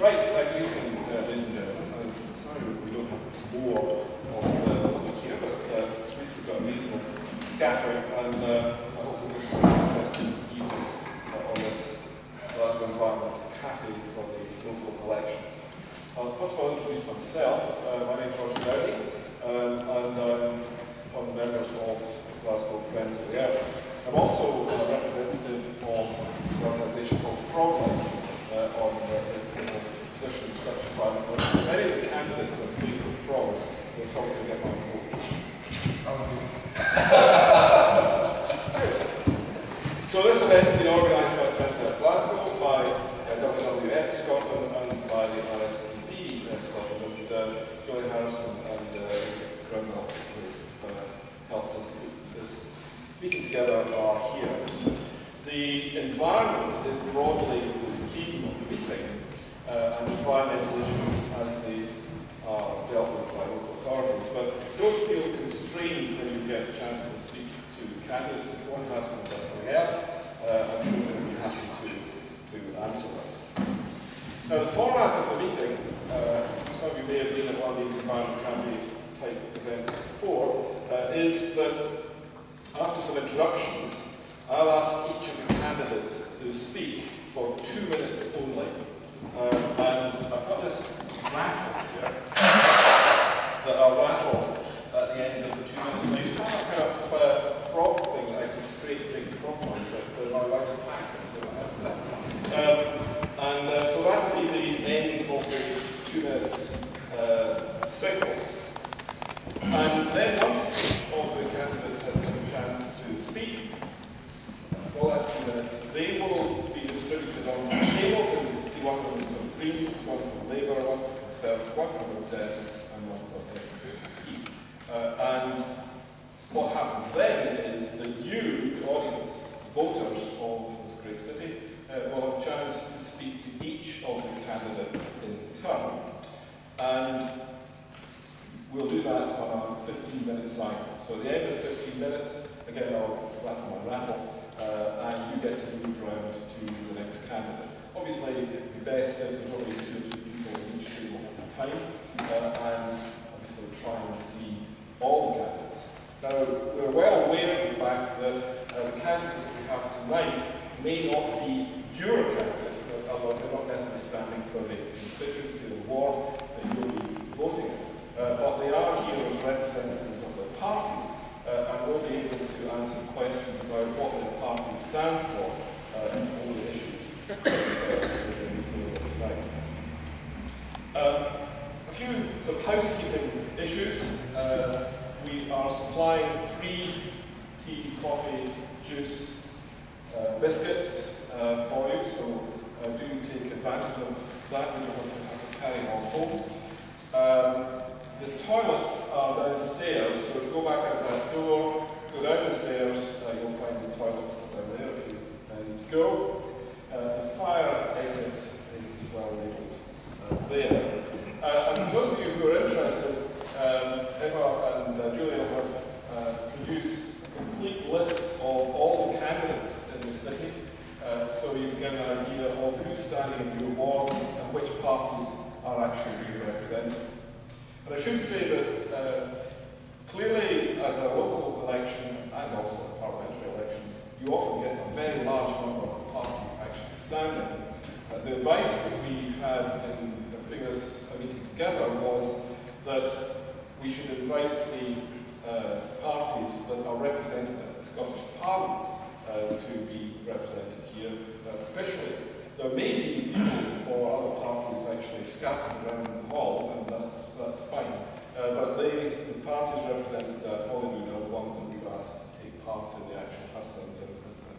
Right, good evening, ladies and gentlemen. I'm sorry we don't have more of the public here, but at least we've got a reasonable scattering, and I hope we'll get an interesting evening on this Glasgow Environment Cafe for the local elections. First of all, I'll introduce myself. My name is Roger Downey, and I'm one of the members of Glasgow Friends of the Earth. I'm also a representative of an organisation called Frog Life on the position in structured parliament. So if any of the candidates are in favour of frogs, they're probably going to get my vote. So this event has been organised by Friends of Glasgow, by WWF Scotland, and by the RSPB Scotland, and Julie Harrison and Grimwell, who've helped us put this meeting together, are here. The environment is broadly the theme of the meeting, and environmental issues as they are dealt with by local authorities. But don't feel constrained when you get a chance to speak to candidates. If one has something else, I'm sure they'll be happy to answer that. Now, the format of the meeting, some of you may have been at one of these Environment Cafe type events before, is that after some introductions, I'll ask each of the candidates to speak for 2 minutes only. And I've got this rattle here that I'll rattle at the end of the 2 minutes. I used to have a kind of frog thing that I could scrape big frog noise, but my wife's packed it, so so that'll be the end of the 2 minutes signal. And then once of the candidates has had a chance to speak, for that 2 minutes, they will be distributed on tables, and you can see one of them is from Greens, one from Labour, one from Conservative, one from Lib Dem, and one from SNP. And what happens then is that you, the audience, voters of this great city, will have a chance to speak to each of the candidates in turn. And we'll do that on a 15-minute cycle. So at the end of 15 minutes, again, I'll rattle my rattle, and you get to move around to the next candidate. Obviously, it would be best if there's only 2 or 3 people in each table at a time, and obviously try and see all the candidates. Now, we're well aware of the fact that the candidates that we have tonight may not be your candidates, otherwise they're not necessarily standing for the constituency or ward that you'll be voting in. But they are here as representatives of their parties, and will be able to answer questions about what their parties stand for and all the issues that we're going to be dealing with tonight. A few sort of housekeeping issues. We are supplying free tea, coffee, juice, biscuits for you, so do take advantage of that. We don't want to have to carry on home. The toilets are downstairs, so if you go back out that door, go down the stairs, you'll find the toilets that are there if you need to go. The fire exit is well labelled there. And for those of you who are interested, Eva and Julia have produced a complete list of all the candidates in the city, so you can get an idea of who's standing in your ward and which parties are actually being represented. And I should say that clearly at a local election and also at parliamentary elections, you often get a very large number of parties actually standing. The advice that we had in putting this meeting together was that we should invite the parties that are represented at the Scottish Parliament to be represented here officially. There may be people for other parties actually scattered around the hall, and that's fine. But the parties represented at Holyrood are the ones that we've asked to take part in the actual hustings and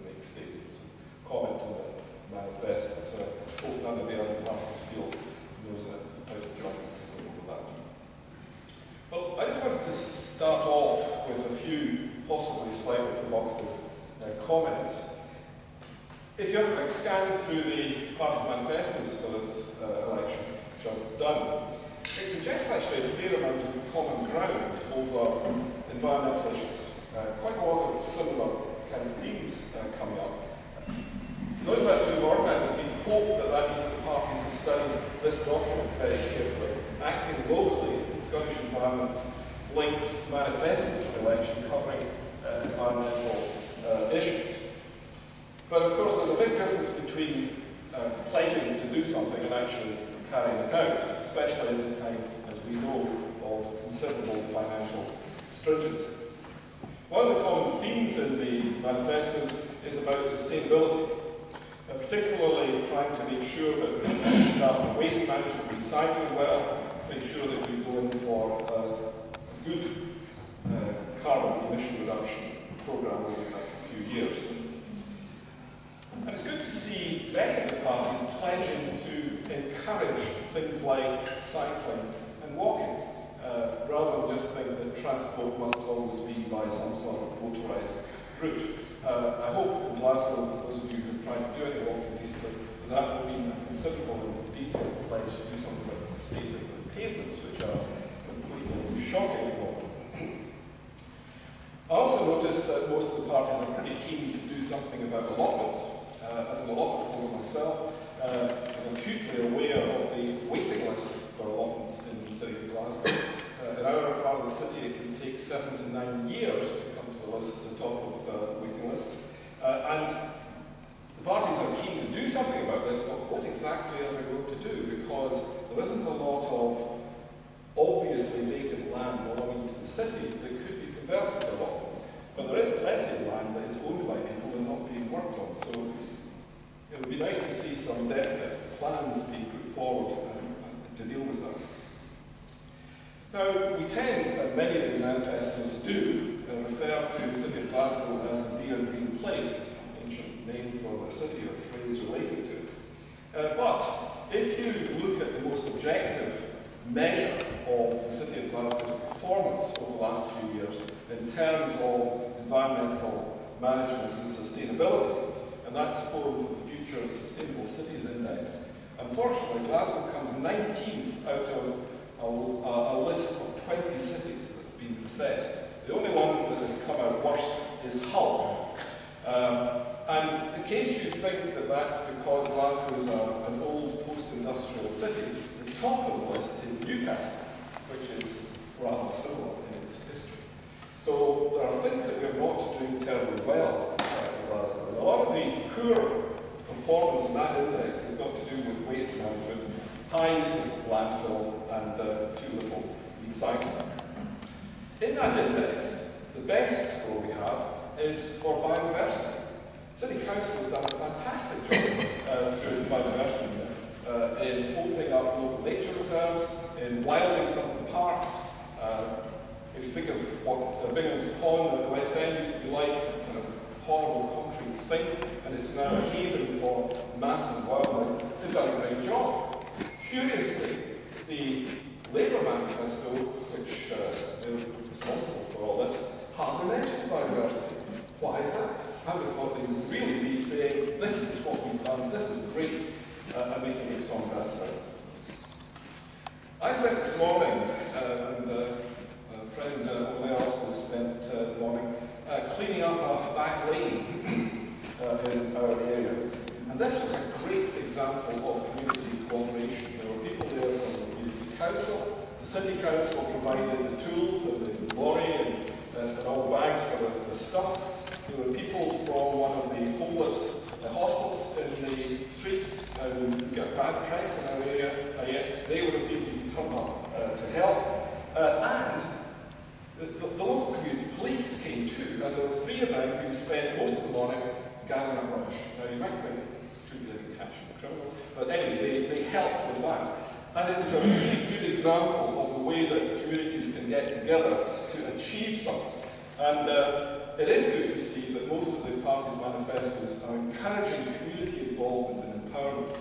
make statements and comments on the manifesto. So I hope none of the other parties feel knows that out of job to go over that. Well, I just wanted to start off with a few possibly slightly provocative comments. If you have a quick scan through the parties' manifestos for this election, which I've done, it suggests actually a fair amount of common ground over environmental issues. Quite a lot of similar kind of themes coming up. Those of us who have organised this meeting hope that that means that the parties are studied this document very carefully. Acting locally, Scottish Environment's links manifesto for the election covering environmental issues. But of course, there's a big difference between pledging to do something and actually carrying it out, especially at a time, as we know, of considerable financial stringency. One of the common themes in the manifestos is about sustainability, particularly trying to make sure that we look after waste management, recycling well, make sure that we go in for a good carbon emission reduction programme over the next few years. And it's good to see many of the parties pledging to encourage things like cycling and walking, rather than just think that transport must always be by some sort of motorised route. I hope in Glasgow, for those of you who have tried to do any walking recently, that will mean a considerable and detailed pledge to do something about the state of the pavements, which are completely shocking at the moment. I also noticed that most of the parties are pretty keen to do something about allotments. As an allotment holder myself, I'm acutely aware of the waiting list for allotments in the city of Glasgow. In our part of the city, it can take 7 to 9 years to come to the list at the top of the waiting list. And the parties are keen to do something about this, but what exactly are they going to do? Because there isn't a lot of obviously vacant land belonging to the city that could be converted to allotments. But there is plenty of land that is owned by people and not being worked on. So it would be nice to see some definite plans being put forward to deal with that. Now, we tend, and many of the manifestos do, refer to the city of Glasgow as the Deer Green Place, ancient name for the city or phrase related to it. But if you look at the most objective measure of the city of Glasgow's performance over the last few years in terms of environmental management and sustainability, and that's Forum for the Future Sustainable Cities Index. Unfortunately, Glasgow comes 19th out of a list of 20 cities that have been assessed. The only one that has come out worse is Hull. And in case you think that that's because Glasgow is an old post-industrial city, the top of the list is Newcastle, which is rather similar in its history. So there are things that we're not doing terribly well in Glasgow. And a lot of the poor performance in that index has got to do with waste management, high use of landfill, and too little recycling. In that index, the best score we have is for biodiversity. City Council has done a fantastic job through its biodiversity unit in opening up local nature reserves, in wilding some of the parks. If you think of what Bingham's Pond at West End used to be like, a kind of horrible concrete thing, and it's now a haven for massive wildlife, they've done a great job. Curiously, the Labour manifesto, which is responsible for all this, hardly mentions biodiversity. Why is that? I would have thought they would really be saying, this is what we've done, this is great, and making a song and dance about it. I spent this morning, and a friend over there also spent the morning, cleaning up a back lane in our area. And this was a great example of community cooperation. There were people there from the community council, the city council provided the tools and the lorry and all the bags for the stuff. There were people from one of the homeless hostels in the street who got bad press in our area, and yet they were the people who turned up to help. And the local community police came too, and there were 3 of them who spent most of the morning gathering up rubbish. Now you might think, shouldn't they be catching the criminals? But anyway, they helped with that. And it was a really good example of the way that communities can get together to achieve something. And it is good to see that most of the parties' manifestos are encouraging community involvement and empowerment,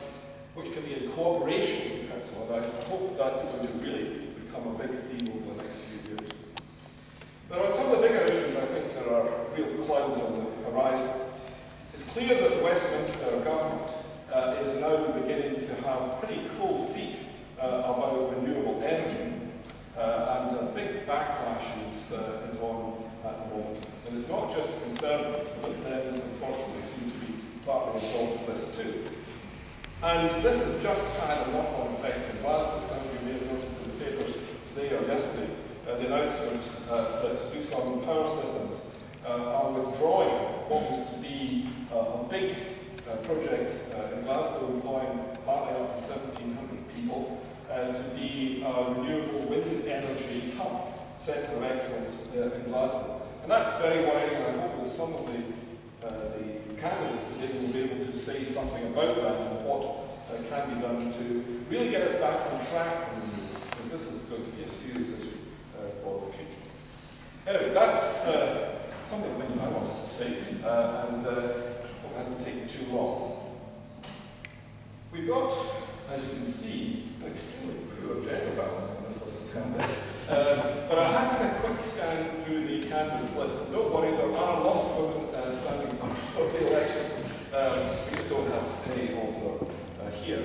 which can be in cooperation with the council. And I hope that's going to really become a big theme over the next few years. Now, on some of the bigger issues, I think there are real clouds on the horizon. It's clear that the Westminster government is now beginning to have pretty cold feet about renewable energy, and a big backlash is on at the moment. And it's not just the Conservatives, the Lib Dems unfortunately seem to be partly involved with this too. And this has just had a knock-on effect in Glasgow. Some of you may have noticed in the papers today or yesterday the announcement that Doosan Power Systems are withdrawing what was to be a big project in Glasgow employing partly up to 1,700 people to be a renewable wind energy hub, centre of excellence in Glasgow. And that's very wide, and I hope that some of the candidates today will be able to say something about that and what can be done to really get us back on track, because this is going to be a serious issue for the future. Anyway, that's some of the things I wanted to say, and hope it hasn't taken too long. We've got, as you can see, an extremely poor gender balance on this list of candidates. But I have had a quick scan through the candidates list. Don't worry, there are lots of women standing for the elections. We just don't have any of them here.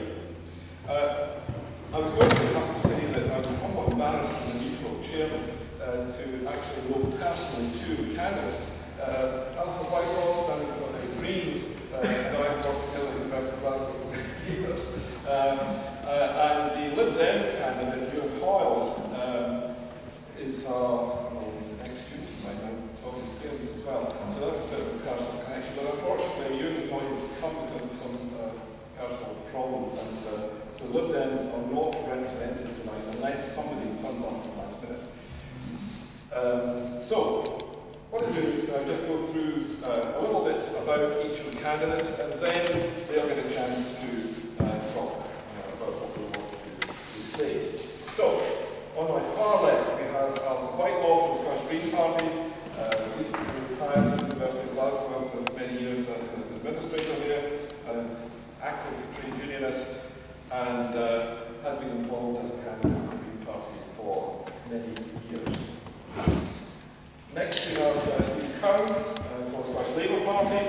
I was going to have to say that I was somewhat embarrassed as a neutral chairman to actually look personally to the candidates. Alistair Whitelaw, standing for the Greens, and I have worked together at the University of Glasgow for many years. And the Lib Dem candidate, Ewan Hoyle, is he's an ex-student of mine now, taught his parents as well. So that was a bit of a personal connection. But unfortunately, Ewan is not able to come because of some personal problem. And so Lib Dems are not represented tonight unless somebody turns up at the last minute. So, what I do is I just go through a little bit about each of the candidates, and then they'll get a chance to talk about what they want to say. So, on my far left, we have Alistair Whitelaw from the Scottish Green Party, recently retired from the University of Glasgow after many years as an administrator there, active trade unionist, and has been involved as a candidate for the Green Party for many years. Next we have Stephen Cowan for the Scottish Labour Party,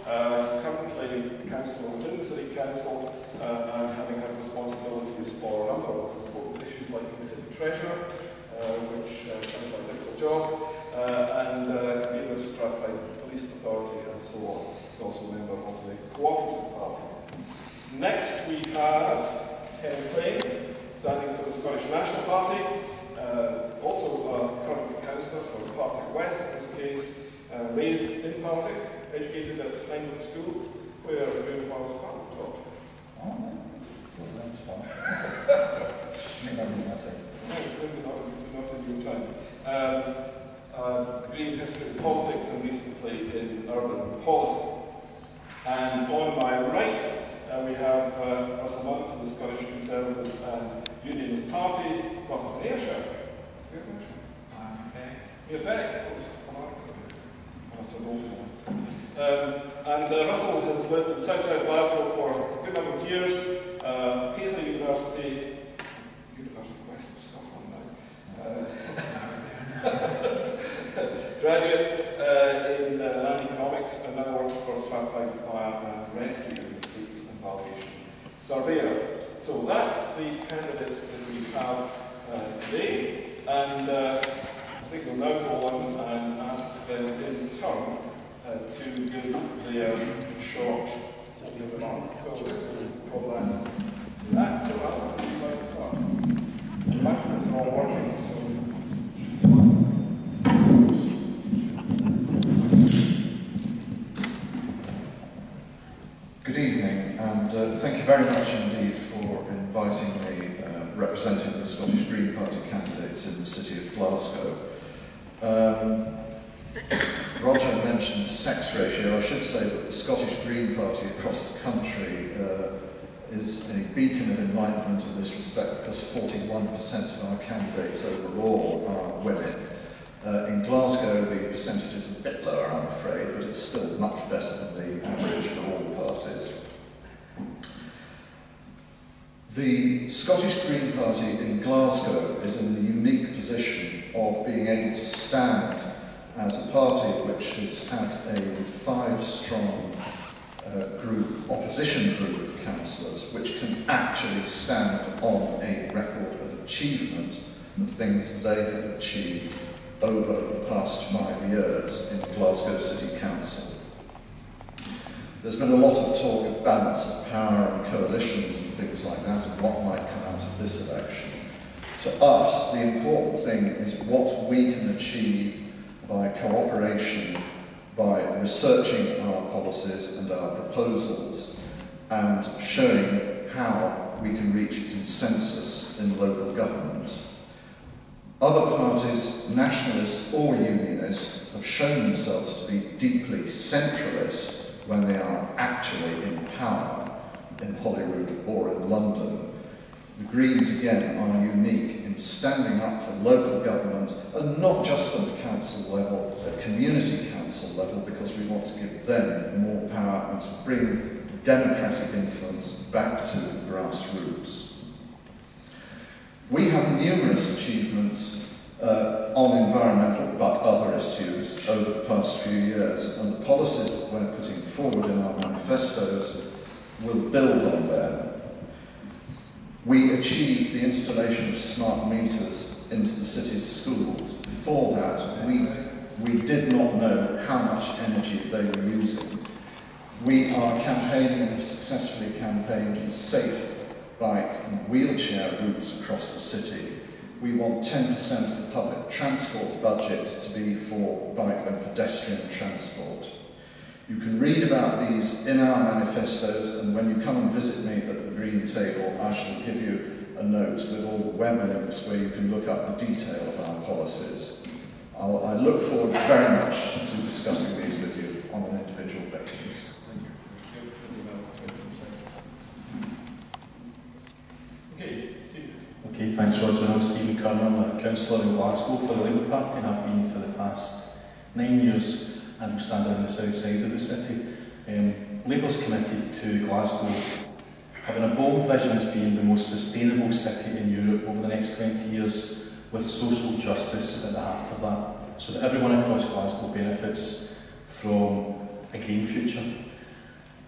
currently councillor within the City Council, and having had responsibilities for a number of important issues like being City Treasurer, which sounds like a difficult job, and convener of Strathclyde Police Authority and so on. He's also a member of the Cooperative Party. Next we have Ken Clay, standing for the Scottish National Party, also a current councillor for Partick West in this case, raised in Partick, educated at England School, where Ewan Hoyle's father taught. Oh, that's fun. Not in your time. Degree in History and Politics and recently in Urban Policy. And on my right, we have Russell Munn from the Scottish Conservative and Unionist Party, brought up in Ayrshire. And Russell has lived in Southside Glasgow for a good number of years. Paisley University West of Scotland now. Graduate in land economics and now works for Strathclyde Fire and Rescue as a Estates and Valuation Surveyor. So that's the candidates that we have today. And I think we'll now go on and ask them in turn to give their short remarks. So just from that. So Alistair, would you like to start? The microphones are all working, so. Good evening, and thank you very much indeed for inviting me, representing the Scottish Green Party candidates in the City of Glasgow. Roger mentioned sex ratio. I should say that the Scottish Green Party across the country is a beacon of enlightenment in this respect, because 41% of our candidates overall are women. In Glasgow, the percentage is a bit lower, I'm afraid, but it's still much better than the average for all parties. The Scottish Green Party in Glasgow is in the unique position of being able to stand as a party which has had a 5-strong opposition group of councillors, which can actually stand on a record of achievement of things they have achieved over the past 5 years in Glasgow City Council. There's been a lot of talk of balance of power and coalitions and things like that, and what might come out of this election. To us, the important thing is what we can achieve by cooperation, by researching our policies and our proposals, and showing how we can reach a consensus in local government. Other parties, nationalist or unionist, have shown themselves to be deeply centralist when they are actually in power, in Holyrood or in London. The Greens, again, are unique in standing up for local government, and not just on the council level, at community council level, because we want to give them more power and to bring democratic influence back to the grassroots. We have numerous achievements on environmental but other issues over the past few years, and the policies that we're putting forward in our manifestos will build on them. We achieved the installation of smart meters into the city's schools. Before that, we did not know how much energy they were using. We are campaigning and have successfully campaigned for safe bike and wheelchair routes across the city. We want 10% of the public transport budget to be for bike and pedestrian transport. You can read about these in our manifestos, and when you come and visit me at the Green Table, I shall give you a note with all the web links where you can look up the detail of our policies. I look forward very much to discussing these with you on an individual basis. Okay, thanks Roger. I'm Stephen Curran. I'm a councillor in Glasgow for the Labour Party and have been for the past 9 years, and I'm standing on the south side of the city. Labour's committed to Glasgow having a bold vision as being the most sustainable city in Europe over the next 20 years, with social justice at the heart of that, so that everyone across Glasgow benefits from a green future.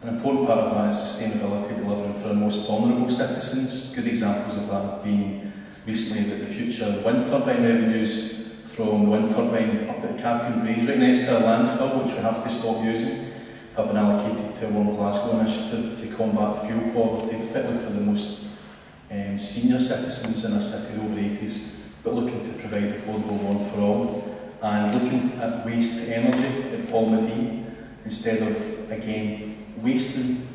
An important part of that is sustainability, delivering for our most vulnerable citizens. Good examples of that have been recently that the future wind turbine revenues from the wind turbine up at the Cathkin Bridge, right next to our landfill, which we have to stop using, have been allocated to a Warm Glasgow initiative to combat fuel poverty, particularly for the most senior citizens in our city over 80s, but looking to provide affordable one for all, and looking at waste to energy at Polmadie, instead of, again, wasting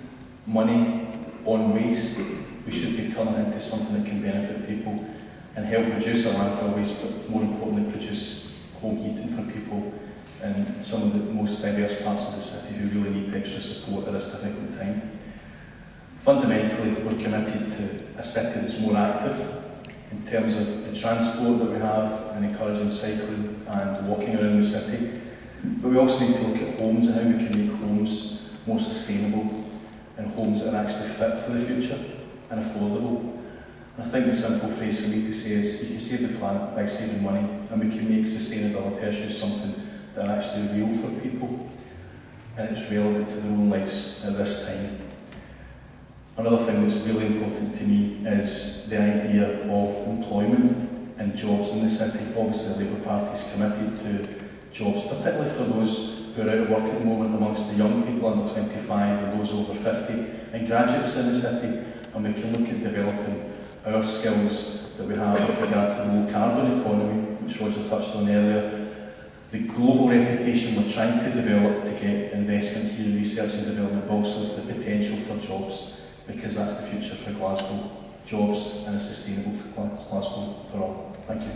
money on waste. We should be turning it into something that can benefit people and help reduce our landfill waste, but more importantly produce home heating for people in some of the most diverse parts of the city who really need extra support at this difficult time. Fundamentally, we're committed to a city that's more active in terms of the transport that we have and encouraging cycling and walking around the city. But we also need to look at homes and how we can make homes more sustainable and homes that are actually fit for the future and affordable. And I think the simple phrase for me to say is you can save the planet by saving money, and we can make sustainability issues something that are actually real for people and it's relevant to their own lives at this time. Another thing that's really important to me is the idea of employment and jobs in the city. Obviously the Labour Party is committed to jobs, particularly for those who are out of work at the moment amongst the young people under 25 and those over 50 and graduates in the city, and we can look at developing our skills that we have with regard to the low carbon economy, which Roger touched on earlier, the global reputation we're trying to develop to get investment here in research and development, but also the potential for jobs, because that's the future for Glasgow, jobs and a sustainable for Glasgow for all. Thank you.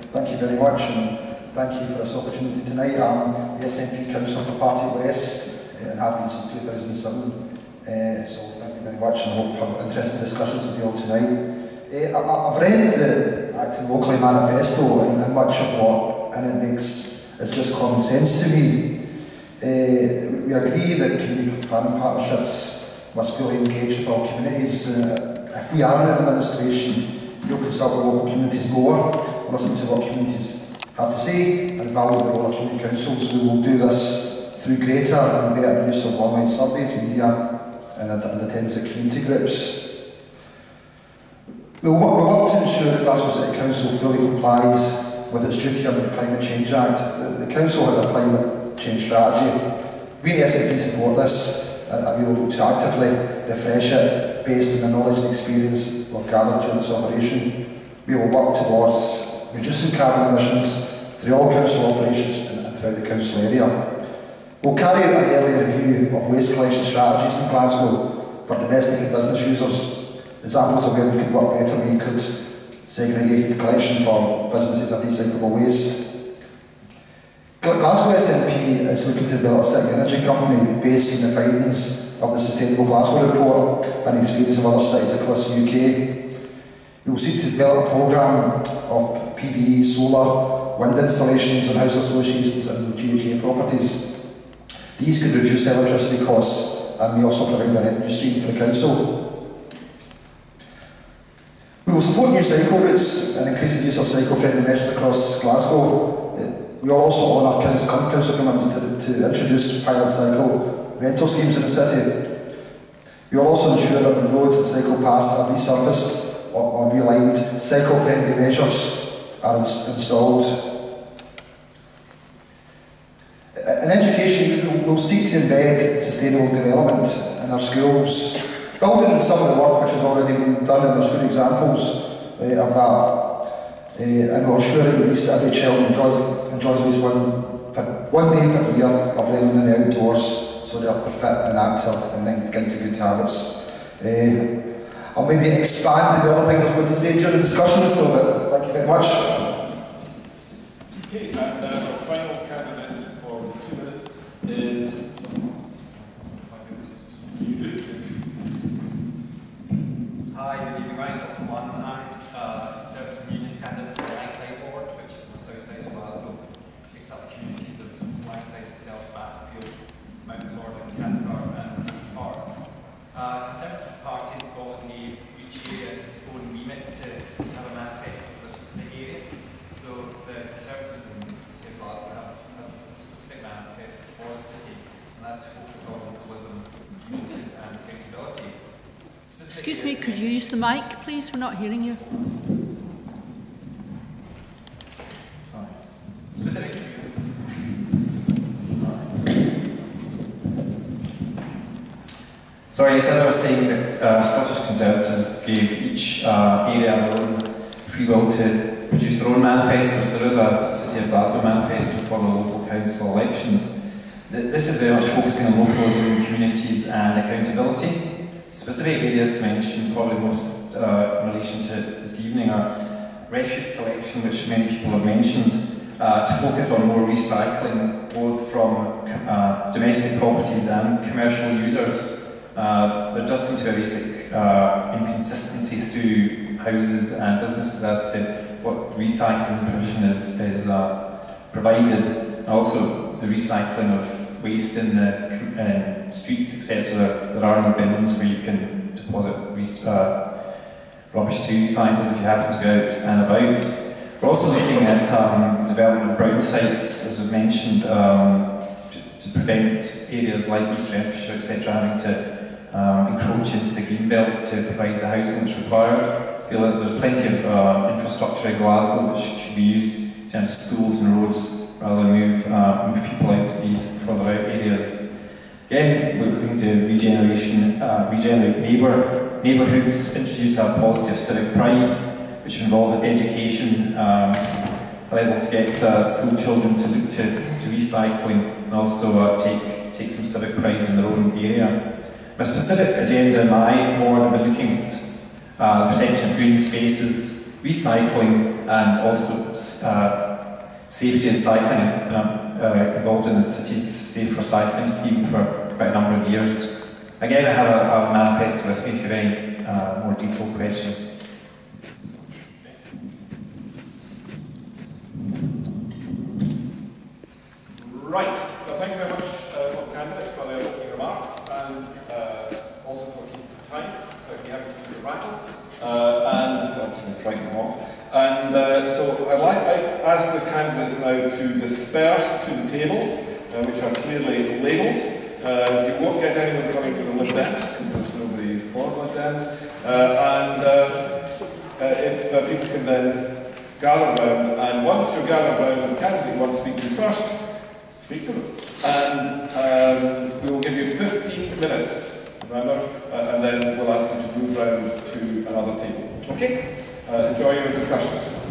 Thank you very much, and thank you for this opportunity tonight. I'm the SNP Councillor for Party West and have been since 2007. So thank you very much, and I hope to have interesting discussions with you all tonight. I've read the Acting Locally Manifesto, and much of what in it makes is just common sense to me. We agree that community planning partnerships must fully engage with all communities. If we are in administration, we'll consult with local communities more, listen to what communities have to say, and value the role of community councils. We will do this through greater and better use of online surveys, media, and attendance at community groups. We work to ensure that Glasgow City Council fully complies with its duty under the Climate Change Act. The Council has a climate change strategy. We in the SNP support this, and we will look to actively refresh it based on the knowledge and experience we've gathered during this operation. We will work towards reducing carbon emissions through all council operations and throughout the council area. We'll carry out an early review of waste collection strategies in Glasgow for domestic and business users. Examples of where we could work better may include segregated collection for businesses of recyclable waste. Glasgow SNP is looking to develop a city energy company based on the findings of the Sustainable Glasgow report and the experience of other cities across the UK. We will seek to develop a programme of PVE, solar, wind installations on house associations and GHA properties. These could reduce electricity costs and may also provide an energy stream for the council. We will support new cycle routes and increase the use of cycle-friendly measures across Glasgow. We will also honour our council commitments to introduce pilot cycle rental schemes in the city. We will also ensure that the roads and cycle paths are resurfaced or relined, cycle-friendly measures are installed. In education, we will seek to embed sustainable development in our schools, building on some of the work which has already been done, and there's good examples of that. And we'll ensure that at least every child enjoys at least one day per year of learning in the outdoors, so they're fit and active and then get into good habits. I'll maybe expand the other things I was going to say during the discussion, so thank you very much. Okay, and our final candidate for 2 minutes is Hi, good evening. My name is Lon. I'm Conservative Unionist candidate for the Langside Board, which is on the south side of Glasgow. Picks up the communities of Langside itself, Battlefield, Mount Thornton, Cathcart and East Park. Conservative Party in Scotland gave each area its own remit to have a manifesto for a specific area. So the Conservatives in the City of Glasgow have a specific manifesto for the city, and that's to focus on localism, communities and accountability. Excuse me, could you use the mic, please? We're not hearing you. Specifically. Sorry, I said I was saying that Scottish Conservatives gave each area their own free will to produce their own manifestos. There is a City of Glasgow manifesto for the local council elections. This is very much focusing on localism, communities and accountability. Specific areas to mention, probably most in relation to this evening, are refuse collection, which many people have mentioned, to focus on more recycling, both from domestic properties and commercial users. There does seem to be a basic inconsistency through houses and businesses as to what recycling provision is provided, and also the recycling of waste in the streets, etc. There are no bins where you can deposit rubbish to be recycled if you happen to be out and about. We're also looking at development of brown sites, as we've mentioned, to prevent areas like East Renfrewshire, etc., having to encroach into the green belt to provide the housing that's required. I feel that there's plenty of infrastructure in Glasgow which should be used in terms of schools and roads, rather than move people out to these further out areas. Again, we're looking to regenerate neighbourhoods, introduce a policy of civic pride, which involve education, a level to get school children to look to recycling, and also take some civic pride in their own area. My specific agenda in my ward, I've been looking at the protection of green spaces, recycling, and also safety and cycling. I'm involved in the city's safe recycling scheme for quite a number of years. Again, I have a manifesto with me if you have any more detailed questions. Right. Well, thank you very much for the candidates for their opening remarks, and also for keeping time. We haven't used the rattle, and obviously frighten them off. And so I ask the candidates now to disperse to the tables, which are clearly labelled. You won't get anyone coming to the Lib Dems, because there's nobody for Lib Dems. If people can then gather around, and once panellists, you'll gather around the candidate you want to speak to first, speak to them. And we will give you 15 minutes, remember, and then we'll ask you to move round to another table. Okay? Enjoy your discussions.